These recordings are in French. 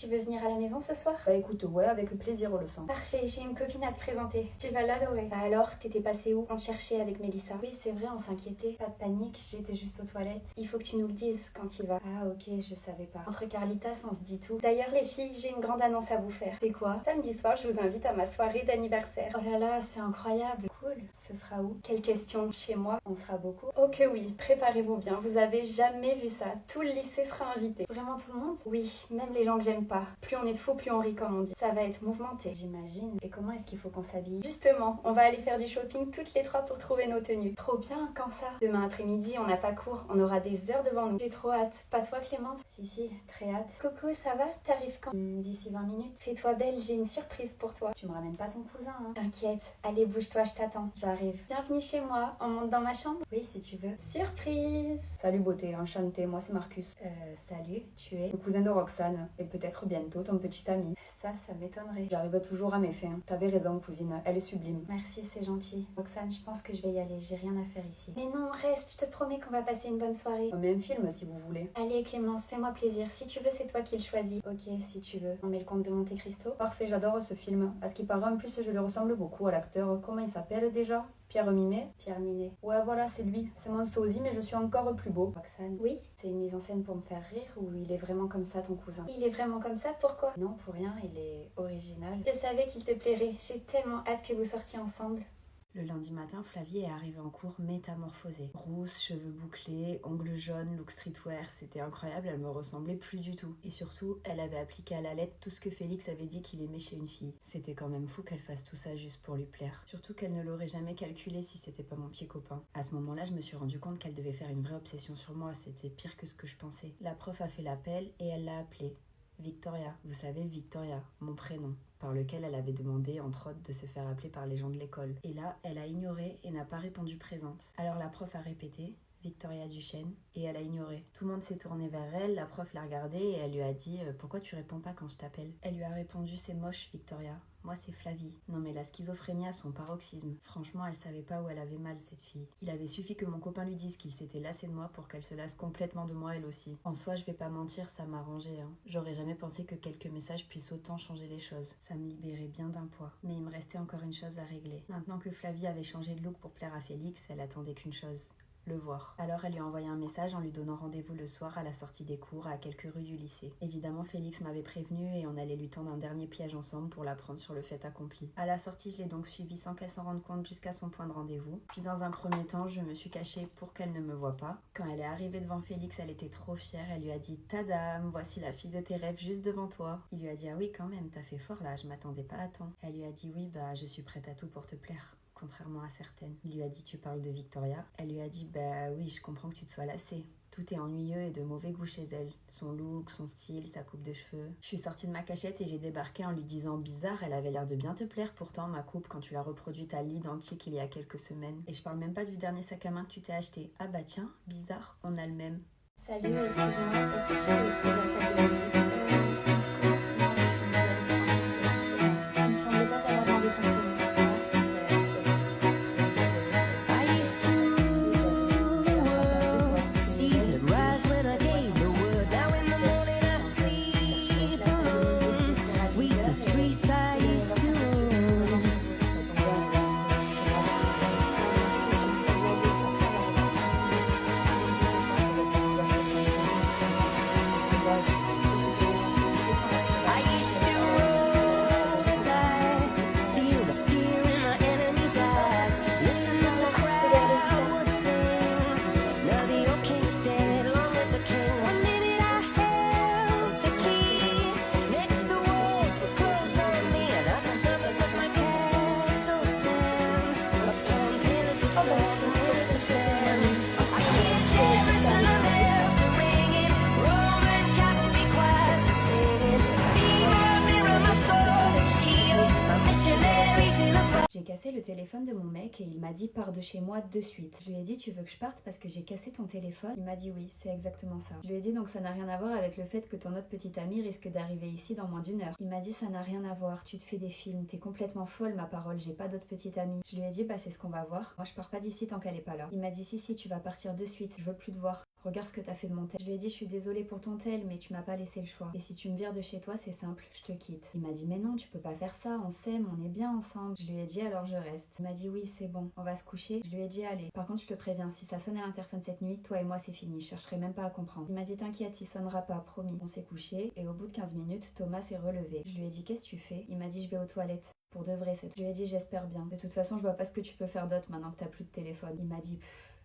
Tu veux venir à la maison ce soir? Bah écoute, ouais, avec plaisir, le sang. Parfait, j'ai une copine à te présenter. Tu vas l'adorer. Bah alors, t'étais passée où? On te cherchait avec Mélissa. Oui, c'est vrai, on s'inquiétait. Pas de panique, j'étais juste aux toilettes. Il faut que tu nous le dises quand il va. Ah ok, je savais pas. Entre Carlitas, on se dit tout. D'ailleurs, les filles, j'ai une grande annonce à vous faire. C'est quoi? Samedi soir, je vous invite à ma soirée d'anniversaire. Oh là là, c'est incroyable. Cool. Ce sera où? Quelle question? Chez moi, on sera beaucoup. Ok oui, préparez-vous bien. Vous avez jamais vu ça. Tout le lycée sera invité. Vraiment tout le monde? Oui, même les gens que j'aime pas. Plus on est de faux, plus on rit comme on dit. Ça va être mouvementé, j'imagine. Et comment est-ce qu'il faut qu'on s'habille? Justement, on va aller faire du shopping toutes les trois pour trouver nos tenues. Trop bien, quand ça? Demain après-midi, on n'a pas cours. On aura des heures devant nous. J'ai trop hâte. Pas toi, Clémence? Si, très hâte. Coucou, ça va? T'arrives quand? D'ici 20 minutes. Fais-toi belle, j'ai une surprise pour toi. Tu me ramènes pas ton cousin, hein? T'inquiète. Allez, bouge-toi, je t'attends. J'arrive. Bienvenue chez moi. On monte dans ma chambre? Oui, si tu veux. Surprise! Salut beauté, enchanté, moi c'est Marcus. Salut, tu es? Le cousin de Roxane, et peut-être bientôt ton petit ami. Ça m'étonnerait. J'arrive toujours à mes fins. T'avais raison, cousine, elle est sublime. Merci, c'est gentil. Roxane, je pense que je vais y aller, j'ai rien à faire ici. Mais non, reste, je te promets qu'on va passer une bonne soirée. On met un film si vous voulez. Allez Clémence, fais-moi plaisir. Si tu veux, c'est toi qui le choisis. Ok, si tu veux. On met le comte de Monte Cristo? Parfait, j'adore ce film. À ce qui paraît, en plus, je lui ressemble beaucoup à l'acteur. Comment il s'appelle déjà? Pierre Minet? Pierre Ninet. Ouais, voilà, c'est lui. C'est mon sosie, mais je suis encore plus beau. Roxane. Oui? C'est une mise en scène pour me faire rire ou il est vraiment comme ça ton cousin? Il est vraiment comme ça, pourquoi? Non, pour rien, il est original. Je savais qu'il te plairait. J'ai tellement hâte que vous sortiez ensemble. Le lundi matin, Flavie est arrivée en cours métamorphosée. Rousse, cheveux bouclés, ongles jaunes, look streetwear, c'était incroyable, elle me ressemblait plus du tout. Et surtout, elle avait appliqué à la lettre tout ce que Félix avait dit qu'il aimait chez une fille. C'était quand même fou qu'elle fasse tout ça juste pour lui plaire. Surtout qu'elle ne l'aurait jamais calculé si c'était pas mon petit copain. À ce moment-là, je me suis rendu compte qu'elle devait faire une vraie obsession sur moi, c'était pire que ce que je pensais. La prof a fait l'appel et elle l'a appelée. Victoria, vous savez Victoria, mon prénom, par lequel elle avait demandé entre autres de se faire appeler par les gens de l'école. Et là, elle a ignoré et n'a pas répondu présente. Alors la prof a répété Victoria Duchesne et elle a ignoré. Tout le monde s'est tourné vers elle, la prof l'a regardée et elle lui a dit pourquoi tu réponds pas quand je t'appelle? Elle lui a répondu c'est moche Victoria, moi c'est Flavie. Non mais la schizophrénie a son paroxysme. Franchement elle savait pas où elle avait mal cette fille. Il avait suffi que mon copain lui dise qu'il s'était lassé de moi pour qu'elle se lasse complètement de moi elle aussi. En soi je vais pas mentir, ça m'a arrangé hein. J'aurais jamais pensé que quelques messages puissent autant changer les choses. Ça me libérait bien d'un poids. Mais il me restait encore une chose à régler. Maintenant que Flavie avait changé de look pour plaire à Félix, elle attendait qu'une chose. Le voir. Alors elle lui a envoyé un message en lui donnant rendez-vous le soir à la sortie des cours à quelques rues du lycée. Évidemment Félix m'avait prévenu et on allait lui tendre un dernier piège ensemble pour la prendre sur le fait accompli. À la sortie je l'ai donc suivie sans qu'elle s'en rende compte jusqu'à son point de rendez-vous. Puis dans un premier temps je me suis cachée pour qu'elle ne me voie pas. Quand elle est arrivée devant Félix elle était trop fière, elle lui a dit Tadam, voici la fille de tes rêves juste devant toi. Il lui a dit ah oui quand même t'as fait fort là, je m'attendais pas à tant. Elle lui a dit oui bah je suis prête à tout pour te plaire. Contrairement à certaines. Il lui a dit tu parles de Victoria. Elle lui a dit bah oui je comprends que tu te sois lassée. Tout est ennuyeux et de mauvais goût chez elle. Son look, son style, sa coupe de cheveux. Je suis sortie de ma cachette et j'ai débarqué en lui disant bizarre, elle avait l'air de bien te plaire pourtant ma coupe quand tu l'as reproduite à l'identique il y a quelques semaines. Et je parle même pas du dernier sac à main que tu t'es acheté. Ah bah tiens, bizarre, on a le même. Salut, excuse-moi, est-ce que tu sais où se trouve la salle de musique? Il me semblait pas t'avoir demandé ton prénom. J'ai cassé le téléphone de mon mec et il m'a dit pars de chez moi de suite. Je lui ai dit tu veux que je parte parce que j'ai cassé ton téléphone? Il m'a dit oui, c'est exactement ça. Je lui ai dit donc ça n'a rien à voir avec le fait que ton autre petite amie risque d'arriver ici dans moins d'1 heure. Il m'a dit ça n'a rien à voir, tu te fais des films, t'es complètement folle ma parole, j'ai pas d'autre petite amie. Je lui ai dit bah c'est ce qu'on va voir. Moi je pars pas d'ici tant qu'elle est pas là. Il m'a dit si tu vas partir de suite, je veux plus te voir. Regarde ce que t'as fait de mon tel. Je lui ai dit, je suis désolée pour ton tel, mais tu m'as pas laissé le choix. Et si tu me vires de chez toi, c'est simple, je te quitte. Il m'a dit, mais non, tu peux pas faire ça, on s'aime, on est bien ensemble. Je lui ai dit, alors je reste. Il m'a dit, oui, c'est bon, on va se coucher. Je lui ai dit, allez. Par contre, je te préviens, si ça sonne à l'interphone cette nuit, toi et moi, c'est fini, je chercherai même pas à comprendre. Il m'a dit, t'inquiète, il sonnera pas, promis. On s'est couché, et au bout de 15 minutes, Thomas s'est relevé. Je lui ai dit, qu'est-ce que tu fais? Il m'a dit, je vais aux toilettes. Pour de vrai, je lui ai dit, j'espère bien. De toute façon, je vois pas ce que tu peux faire d'autre maintenant que t'as plus de téléphone. Il m'a dit,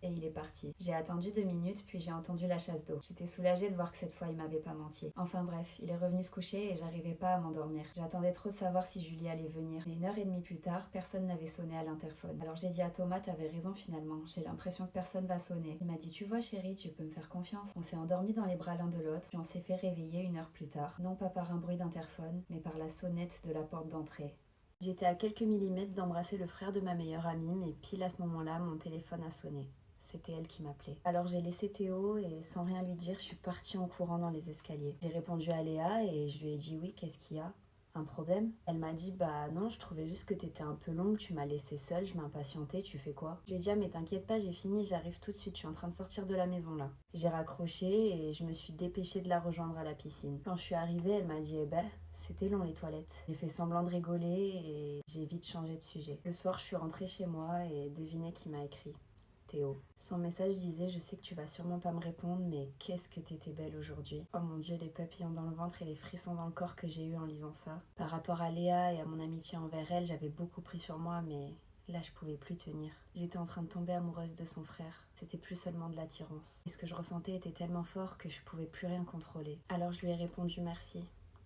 et il est parti. J'ai attendu 2 minutes, puis j'ai entendu la chasse d'eau. J'étais soulagée de voir que cette fois il m'avait pas menti. Enfin bref, il est revenu se coucher et j'arrivais pas à m'endormir. J'attendais trop de savoir si Julie allait venir. Mais 1h30 plus tard, personne n'avait sonné à l'interphone. Alors j'ai dit à Thomas, t'avais raison finalement. J'ai l'impression que personne va sonner. Il m'a dit, tu vois chérie, tu peux me faire confiance. On s'est endormis dans les bras l'un de l'autre, puis on s'est fait réveiller 1 heure plus tard. Non pas par un bruit d'interphone, mais par la sonnette de la porte d'entrée. J'étais à quelques millimètres d'embrasser le frère de ma meilleure amie, mais pile à ce moment-là, mon téléphone a sonné. C'était elle qui m'appelait. Alors j'ai laissé Théo et sans rien lui dire, je suis partie en courant dans les escaliers. J'ai répondu à Léa et je lui ai dit oui, qu'est-ce qu'il y a? Un problème? Elle m'a dit bah non, je trouvais juste que t'étais un peu longue, tu m'as laissée seule, je m'impatientais, tu fais quoi? Je lui ai dit ah mais t'inquiète pas, j'ai fini, j'arrive tout de suite, je suis en train de sortir de la maison là. J'ai raccroché et je me suis dépêchée de la rejoindre à la piscine. Quand je suis arrivée, elle m'a dit eh ben c'était long les toilettes. J'ai fait semblant de rigoler et j'ai vite changé de sujet. Le soir, je suis rentrée chez moi et devinez qui m'a écrit. Théo. Son message disait je sais que tu vas sûrement pas me répondre mais qu'est-ce que t'étais belle aujourd'hui. Oh mon dieu, les papillons dans le ventre et les frissons dans le corps que j'ai eu en lisant ça. Par rapport à Léa et à mon amitié envers elle, j'avais beaucoup pris sur moi mais là je pouvais plus tenir. J'étais en train de tomber amoureuse de son frère. C'était plus seulement de l'attirance. Et ce que je ressentais était tellement fort que je pouvais plus rien contrôler. Alors je lui ai répondu merci.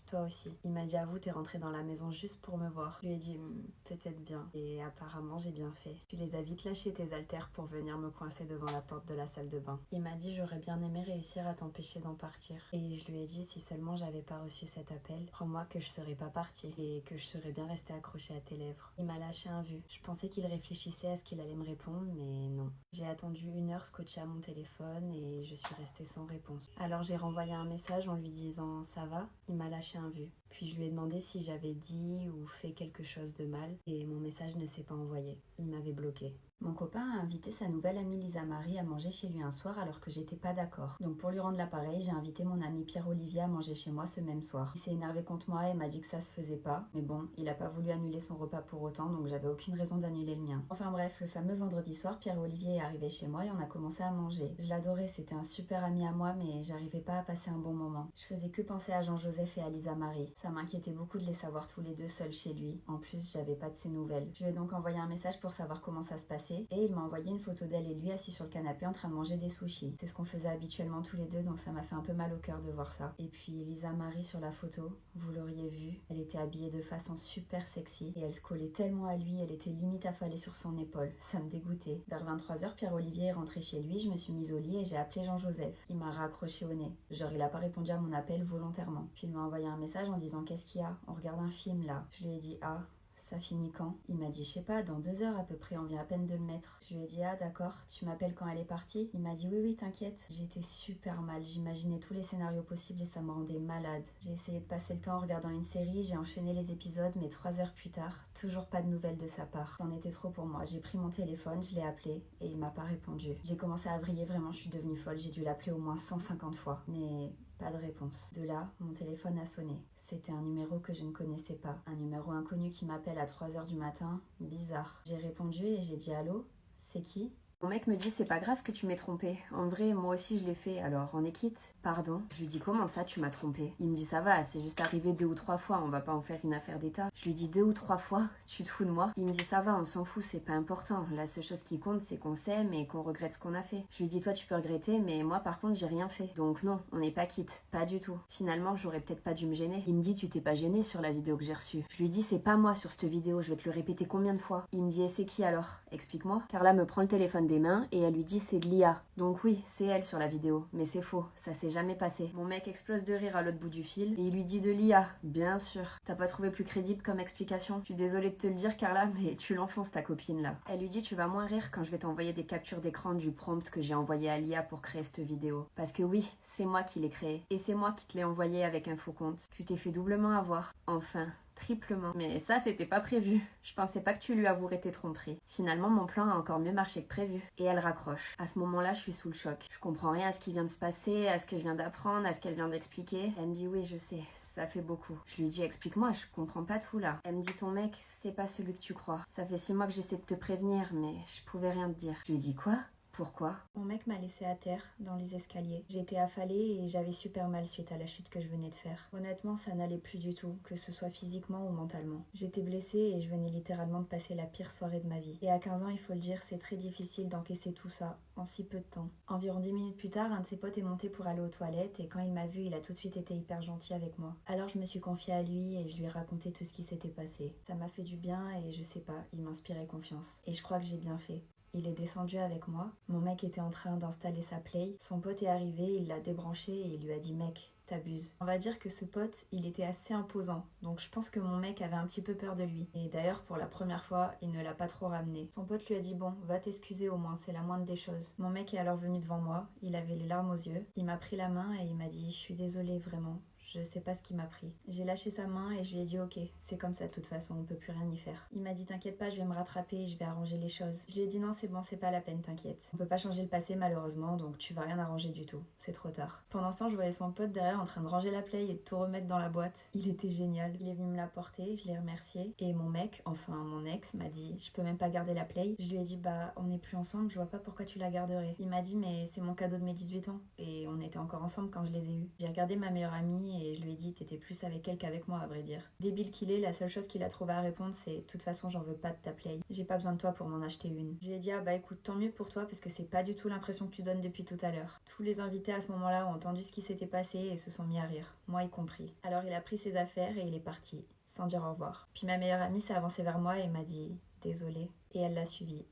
Toi aussi. Il m'a dit avoue, t'es rentrée dans la maison juste pour me voir. Je lui ai dit peut-être bien. Et apparemment j'ai bien fait. Tu les as vite lâchés tes haltères pour venir me coincer devant la porte de la salle de bain. Il m'a dit j'aurais bien aimé réussir à t'empêcher d'en partir. Et je lui ai dit si seulement j'avais pas reçu cet appel, crois-moi que je serais pas partie et que je serais bien restée accrochée à tes lèvres. Il m'a lâché un vu. Je pensais qu'il réfléchissait à ce qu'il allait me répondre, mais non. J'ai attendu 1 heure scotché à mon téléphone et je suis restée sans réponse. Alors j'ai renvoyé un message en lui disant ça va? Il m'a lâché un vu. Puis je lui ai demandé si j'avais dit ou fait quelque chose de mal et mon message ne s'est pas envoyé. Il m'avait bloqué. Mon copain a invité sa nouvelle amie Lisa Marie à manger chez lui un soir alors que j'étais pas d'accord. Donc pour lui rendre l'appareil, j'ai invité mon ami Pierre-Olivier à manger chez moi ce même soir. Il s'est énervé contre moi et m'a dit que ça se faisait pas. Mais bon, il a pas voulu annuler son repas pour autant, donc j'avais aucune raison d'annuler le mien. Enfin bref, le fameux vendredi soir, Pierre-Olivier est arrivé chez moi et on a commencé à manger. Je l'adorais, c'était un super ami à moi, mais j'arrivais pas à passer un bon moment. Je faisais que penser à Jean-Joseph et à Lisa Marie. Ça m'inquiétait beaucoup de les savoir tous les deux seuls chez lui. En plus, j'avais pas de ses nouvelles. Je lui ai donc envoyé un message pour savoir comment ça se passait et il m'a envoyé une photo d'elle et lui assis sur le canapé en train de manger des sushis. C'est ce qu'on faisait habituellement tous les deux, donc ça m'a fait un peu mal au cœur de voir ça. Et puis Lisa Marie sur la photo, vous l'auriez vue, elle était habillée de façon super sexy et elle se collait tellement à lui, elle était limite affalée sur son épaule. Ça me dégoûtait. Vers 23h, Pierre-Olivier est rentré chez lui, je me suis mise au lit et j'ai appelé Jean-Joseph. Il m'a raccroché au nez. Genre il a pas répondu à mon appel volontairement. Puis il m'a envoyé un message en disant qu'est-ce qu'il y a? On regarde un film là. Je lui ai dit ah. Ça finit quand? Il m'a dit je sais pas, dans 2 heures à peu près, on vient à peine de le mettre. Je lui ai dit ah d'accord, tu m'appelles quand elle est partie? Il m'a dit oui t'inquiète. J'étais super mal, j'imaginais tous les scénarios possibles et ça me rendait malade. J'ai essayé de passer le temps en regardant une série, j'ai enchaîné les épisodes mais 3 heures plus tard, toujours pas de nouvelles de sa part. C'en était trop pour moi, j'ai pris mon téléphone, je l'ai appelé et il m'a pas répondu. J'ai commencé à vriller, vraiment je suis devenue folle, j'ai dû l'appeler au moins 150 fois. Mais pas de réponse. De là, mon téléphone a sonné. C'était un numéro que je ne connaissais pas. Un numéro inconnu qui m'appelle à 3h du matin. Bizarre. J'ai répondu et j'ai dit allô? C'est qui? Mon mec me dit c'est pas grave que tu m'aies trompé. En vrai, moi aussi je l'ai fait, alors on est quitte. Pardon. Je lui dis comment ça tu m'as trompé? Il me dit ça va, c'est juste arrivé 2 ou 3 fois, on va pas en faire une affaire d'état. Je lui dis 2 ou 3 fois, tu te fous de moi? Il me dit ça va, on s'en fout, c'est pas important. La seule chose qui compte c'est qu'on s'aime et qu'on regrette ce qu'on a fait. Je lui dis toi tu peux regretter, mais moi par contre j'ai rien fait. Donc non, on n'est pas quitte, pas du tout. Finalement j'aurais peut-être pas dû me gêner. Il me dit tu t'es pas gêné sur la vidéo que j'ai reçue. Je lui dis c'est pas moi sur cette vidéo, je vais te le répéter combien de fois? Il me dit et c'est qui alors? Explique-moi. Carla me prend le téléphone des mains et elle lui dit c'est de l'IA. Donc oui, c'est elle sur la vidéo, mais c'est faux, ça s'est jamais passé. Mon mec explose de rire à l'autre bout du fil et il lui dit de l'IA. Bien sûr. T'as pas trouvé plus crédible comme explication? Je suis désolée de te le dire Carla, mais tu l'enfonces ta copine là. Elle lui dit tu vas moins rire quand je vais t'envoyer des captures d'écran du prompt que j'ai envoyé à l'IA pour créer cette vidéo. Parce que oui, c'est moi qui l'ai créé et c'est moi qui te l'ai envoyé avec un faux compte. Tu t'es fait doublement avoir. Enfin, triplement. Mais ça, c'était pas prévu. Je pensais pas que tu lui avouerais tes tromperies. Finalement, mon plan a encore mieux marché que prévu. Et elle raccroche. À ce moment-là, je suis sous le choc. Je comprends rien à ce qui vient de se passer, à ce que je viens d'apprendre, à ce qu'elle vient d'expliquer. Elle me dit oui, je sais. Ça fait beaucoup. Je lui dis explique-moi, je comprends pas tout là. Elle me dit ton mec, c'est pas celui que tu crois. Ça fait 6 mois que j'essaie de te prévenir, mais je pouvais rien te dire. Je lui dis quoi? Pourquoi? Mon mec m'a laissé à terre, dans les escaliers. J'étais affalée et j'avais super mal suite à la chute que je venais de faire. Honnêtement, ça n'allait plus du tout, que ce soit physiquement ou mentalement. J'étais blessée et je venais littéralement de passer la pire soirée de ma vie. Et à 15 ans, il faut le dire, c'est très difficile d'encaisser tout ça, en si peu de temps. Environ 10 minutes plus tard, un de ses potes est monté pour aller aux toilettes et quand il m'a vu, il a tout de suite été hyper gentil avec moi. Alors je me suis confiée à lui et je lui ai raconté tout ce qui s'était passé. Ça m'a fait du bien et je sais pas, il m'inspirait confiance. Et je crois que j'ai bien fait. Il est descendu avec moi. Mon mec était en train d'installer sa play. Son pote est arrivé, il l'a débranché et il lui a dit « Mec, t'abuses ». On va dire que ce pote, il était assez imposant. Donc je pense que mon mec avait un petit peu peur de lui. Et d'ailleurs, pour la première fois, il ne l'a pas trop ramené. Son pote lui a dit « Bon, va t'excuser au moins, c'est la moindre des choses ». Mon mec est alors venu devant moi. Il avait les larmes aux yeux. Il m'a pris la main et il m'a dit « Je suis désolée, vraiment ». Je sais pas ce qui m'a pris. J'ai lâché sa main et je lui ai dit ok, c'est comme ça de toute façon, on peut plus rien y faire. Il m'a dit t'inquiète pas, je vais me rattraper, je vais arranger les choses. Je lui ai dit non c'est bon, c'est pas la peine, t'inquiète. On peut pas changer le passé malheureusement, donc tu vas rien arranger du tout. C'est trop tard. Pendant ce temps, je voyais son pote derrière en train de ranger la play et de tout remettre dans la boîte. Il était génial. Il est venu me la porter, je l'ai remercié. Et mon mec, enfin mon ex, m'a dit je peux même pas garder la play. Je lui ai dit bah on n'est plus ensemble, je vois pas pourquoi tu la garderais. Il m'a dit mais c'est mon cadeau de mes 18 ans. Et on était encore ensemble quand je les ai eus. J'ai regardé ma meilleure amie et je lui ai dit t'étais plus avec elle qu'avec moi à vrai dire. Débile qu'il est, la seule chose qu'il a trouvé à répondre c'est de toute façon j'en veux pas de ta play. J'ai pas besoin de toi pour m'en acheter une. Je lui ai dit ah bah écoute tant mieux pour toi parce que c'est pas du tout l'impression que tu donnes depuis tout à l'heure. Tous les invités à ce moment-là ont entendu ce qui s'était passé et se sont mis à rire, moi y compris. Alors il a pris ses affaires et il est parti, sans dire au revoir. Puis ma meilleure amie s'est avancée vers moi et m'a dit désolée et elle l'a suivi.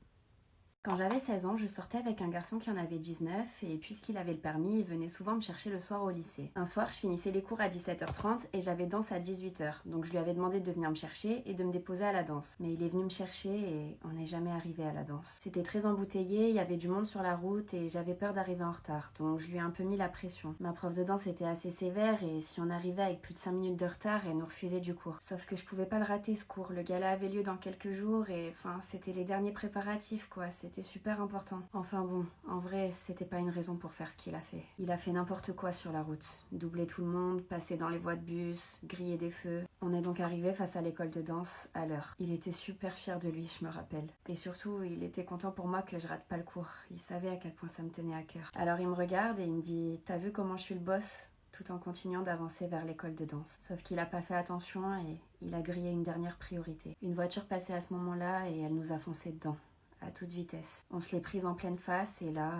Quand j'avais 16 ans, je sortais avec un garçon qui en avait 19 et puisqu'il avait le permis, il venait souvent me chercher le soir au lycée. Un soir, je finissais les cours à 17h30 et j'avais danse à 18h. Donc je lui avais demandé de venir me chercher et de me déposer à la danse. Mais il est venu me chercher et on n'est jamais arrivé à la danse. C'était très embouteillé, il y avait du monde sur la route et j'avais peur d'arriver en retard. Donc je lui ai un peu mis la pression. Ma prof de danse était assez sévère et si on arrivait avec plus de 5 minutes de retard, elle nous refusait du cours. Sauf que je pouvais pas le rater ce cours. Le gala avait lieu dans quelques jours et enfin c'était les derniers préparatifs quoi. C'était super important. Enfin bon, en vrai, c'était pas une raison pour faire ce qu'il a fait. Il a fait n'importe quoi sur la route. Doubler tout le monde, passer dans les voies de bus, griller des feux. On est donc arrivé face à l'école de danse à l'heure. Il était super fier de lui, je me rappelle. Et surtout, il était content pour moi que je rate pas le cours. Il savait à quel point ça me tenait à cœur. Alors il me regarde et il me dit « T'as vu comment je suis le boss ?» tout en continuant d'avancer vers l'école de danse. Sauf qu'il a pas fait attention et il a grillé une dernière priorité. Une voiture passait à ce moment-là et elle nous a foncé dedans. À toute vitesse. On se l'est prise en pleine face et là,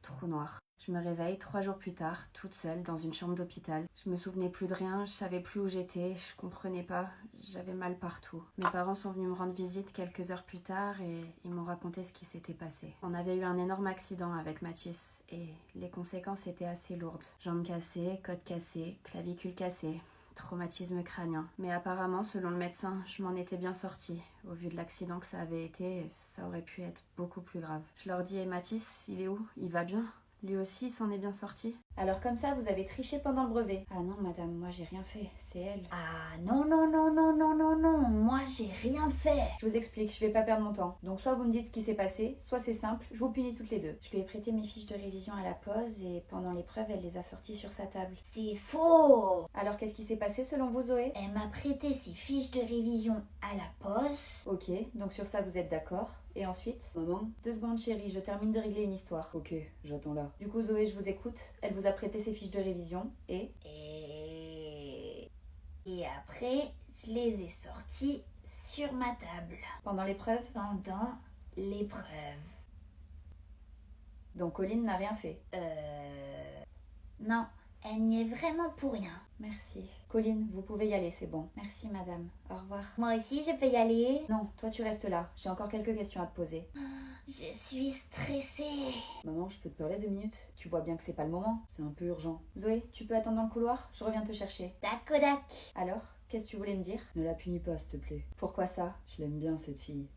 trou noir. Je me réveille 3 jours plus tard, toute seule, dans une chambre d'hôpital. Je me souvenais plus de rien, je savais plus où j'étais, je comprenais pas, j'avais mal partout. Mes parents sont venus me rendre visite quelques heures plus tard et ils m'ont raconté ce qui s'était passé. On avait eu un énorme accident avec Mathis et les conséquences étaient assez lourdes. Jambes cassées, côte cassée, clavicule cassée. Traumatisme crânien. Mais apparemment, selon le médecin, je m'en étais bien sortie. Au vu de l'accident que ça avait été, ça aurait pu être beaucoup plus grave. Je leur dis, et Mathis, il est où? Il va bien? Lui aussi, il s'en est bien sorti. Alors comme ça, vous avez triché pendant le brevet? Ah non, madame, moi j'ai rien fait, c'est elle. Ah non, non, non, non, non, non, non, moi j'ai rien fait. Je vous explique, je vais pas perdre mon temps. Donc soit vous me dites ce qui s'est passé, soit c'est simple, je vous punis toutes les deux. Je lui ai prêté mes fiches de révision à la pause et pendant l'épreuve, elle les a sorties sur sa table. C'est faux. Alors qu'est-ce qui s'est passé selon vous, Zoé? Elle m'a prêté ses fiches de révision à la pause. Ok, donc sur ça vous êtes d'accord. Et ensuite? Maman? 2 secondes chérie, je termine de régler une histoire. Ok, j'attends là. Du coup Zoé, je vous écoute. Elle vous a prêté ses fiches de révision et après, je les ai sorties sur ma table. pendant l'épreuve? Pendant l'épreuve. Donc Colline n'a rien fait. Non, elle n'y est vraiment pour rien. Merci. Colline, vous pouvez y aller, c'est bon. Merci madame. Au revoir. Moi aussi, je peux y aller. Non, toi tu restes là. J'ai encore quelques questions à te poser. Je suis stressée. Maman, je peux te parler 2 minutes? Tu vois bien que c'est pas le moment. C'est un peu urgent. Zoé, tu peux attendre dans le couloir? Je reviens te chercher. Dakodak. Alors, qu'est-ce que tu voulais me dire? Ne la punis pas, s'il te plaît. Pourquoi ça? Je l'aime bien, cette fille.